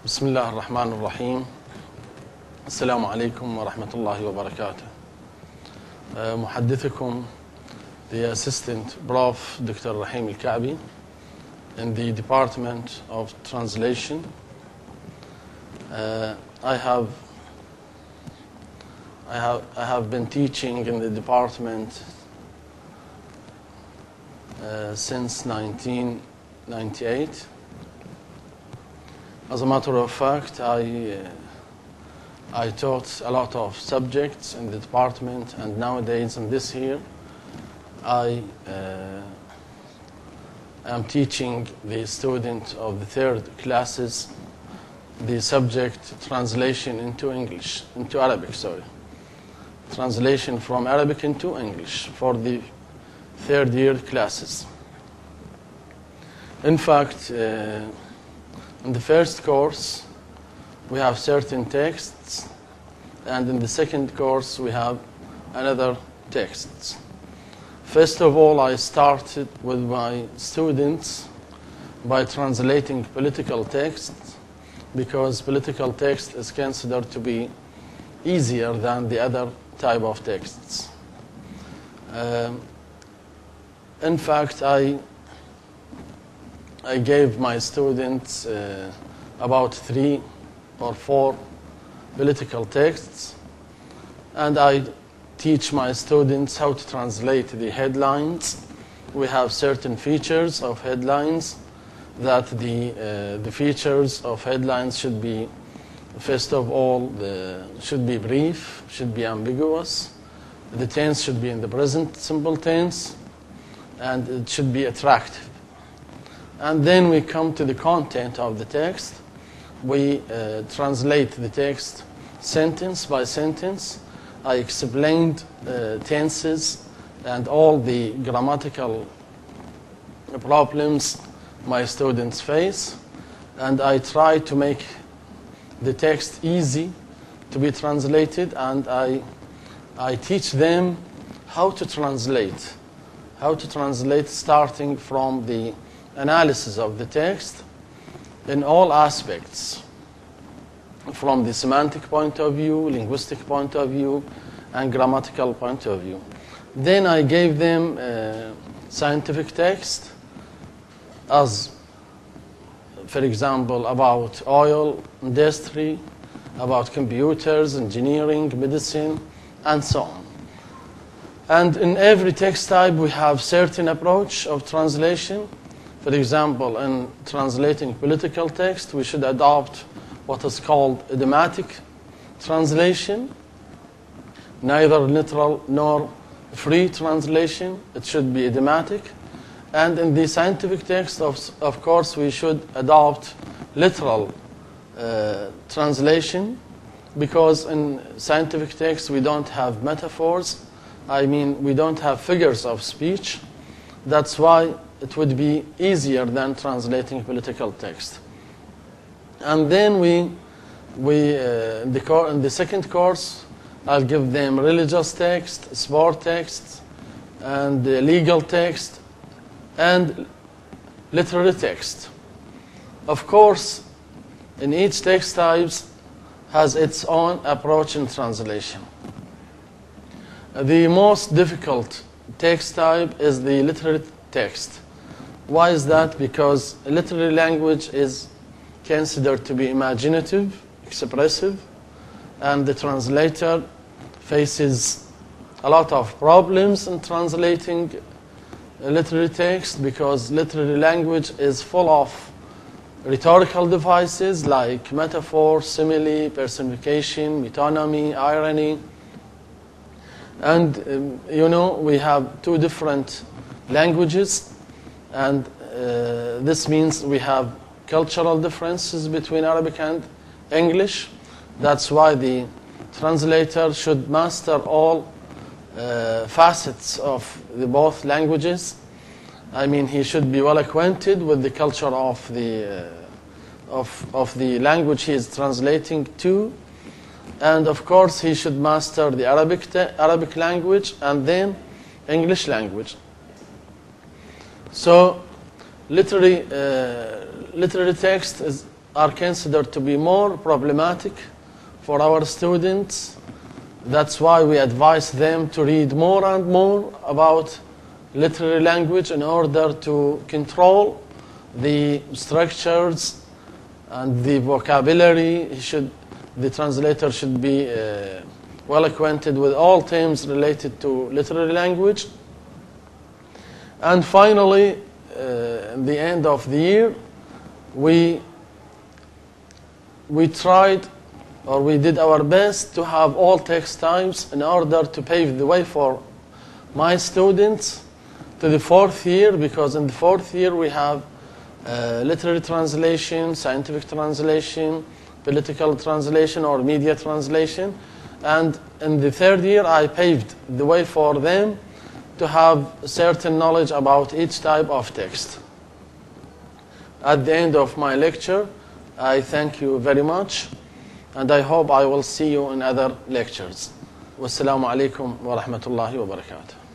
بسم الله الرحمن الرحيم. السلام عليكم ورحمة الله وبركاته. محدثكم the Assistant Prof. Dr. Rahim الكعبي in the Department of Translation. I have been teaching in the department since 1998. As a matter of fact, I taught a lot of subjects in the department, and nowadays in this year I am teaching the student of the third classes the subject translation into Arabic, translation from Arabic into English for the third year classes. In fact, in the first course we have certain texts, and in the second course we have another texts. First of all, I started with my students by translating political texts, because political text is considered to be easier than the other type of texts. In fact, I gave my students about 3 or 4 political texts, and I teach my students how to translate the headlines. We have certain features of headlines, that the features of headlines should be, first of all, should be brief, should be ambiguous, the tense should be in the present simple tense, and it should be attractive. And then we come to the content of the text. We translate the text sentence by sentence. I explained tenses and all the grammatical problems my students face, and I try to make the text easy to be translated, and I teach them how to translate starting from the analysis of the text in all aspects, from the semantic point of view, linguistic point of view, and grammatical point of view. Then I gave them scientific text, as for example about oil industry, about computers, engineering, medicine, and so on. And in every text type we have certain approach of translation. For example, in translating political text, we should adopt what is called idiomatic translation, neither literal nor free translation. It should be idiomatic. And in the scientific text, of course, we should adopt literal translation, because in scientific text we don't have metaphors. I mean, we don't have figures of speech. That's why it would be easier than translating political text. And then in the second course, I'll give them religious text, sport text, and legal text, and literary text. Of course, in each text type has its own approach in translation. The most difficult text type is the literary text. Why is that? Because literary language is considered to be imaginative, expressive, and the translator faces a lot of problems in translating literary text, because literary language is full of rhetorical devices like metaphor, simile, personification, metonymy, irony. And we have 2 different languages, and this means we have cultural differences between Arabic and English. That's why the translator should master all facets of the both languages. I mean, he should be well acquainted with the culture of the language he is translating to, and of course he should master the Arabic language and then English language. So literary text is are considered to be more problematic for our students. That's why we advise them to read more and more about literary language in order to control the structures and the vocabulary. The translator should be well acquainted with all terms related to literary language. And finally, at the end of the year, we tried, or we did our best to have all text types in order to pave the way for my students to the fourth year, because in the fourth year we have literary translation, scientific translation, political translation, or media translation. And in the third year I paved the way for them to have certain knowledge about each type of text. At the end of my lecture, I thank you very much, and I hope I will see you in other lectures. Wassalamu alaikum wa rahmatullahi wa barakatuh.